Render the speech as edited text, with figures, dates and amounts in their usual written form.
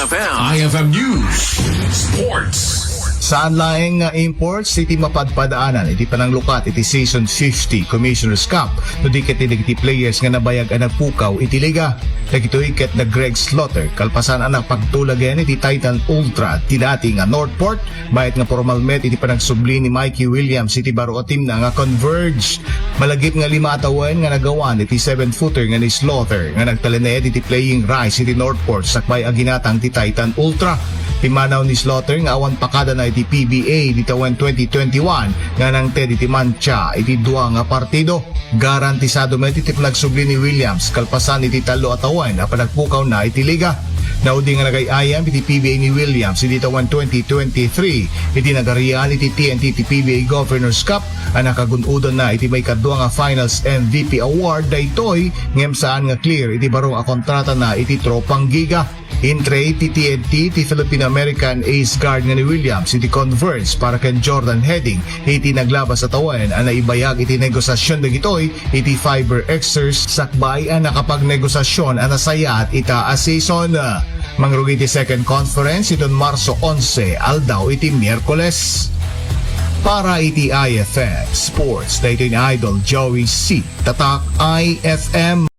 IFM News Sports. Saan laeng nga imports iti mapadpadaanan iti pananglukat iti season 50 Commissioner's Cup no di ket iti players nga nabayag ang nagpukaw iti liga. Dagitoy ket na Greg Slaughter kalpasan ang pagtulagan iti Titan Ultra ti dati nga Northport bayat nga formal met iti panagsubli ni Mikey Williams iti baro a team na nga Converge. Malagip nga 5 atawan nga nagawan iti 7-footer nga ni Slaughter nga nagtalened iti playing rise iti Northport sakbay aginatang ti Titan Ultra. Himanaw ni Slaughter nga awan pakada na iti PBA di tawen 2021 nga nang ted iti mancha iti dua nga partido. Garantisado met iti panagsubli ni Williams kalpasan iti 3 atawan na panagpukaw na iti liga. Naudi nga nagayayam iti PBA ni Williams iti tawen 2023 iti nagarian iti TNT iti PBA Governors Cup ang nakagunudon na iti may kadua nga Finals MVP Award daytoy ngem saan nga clear iti barong a kontrata na iti tropang giga. Intre iti TNT iti Filipino-American Ace Guard nga ni Williams iti Converge para ken Jordan Heading iti naglabas sa tawen ang naibayag iti negosasyon dagitoy iti Fiber Xers sakbay ang nakapagnegosasyon ang nasaya at ita a season. Mangrugi iti second conference iton Marso 11 aldaw iti Miyerkules. Para iti IFM Sports, dahito ni Idol Joey C. Tatak IFM.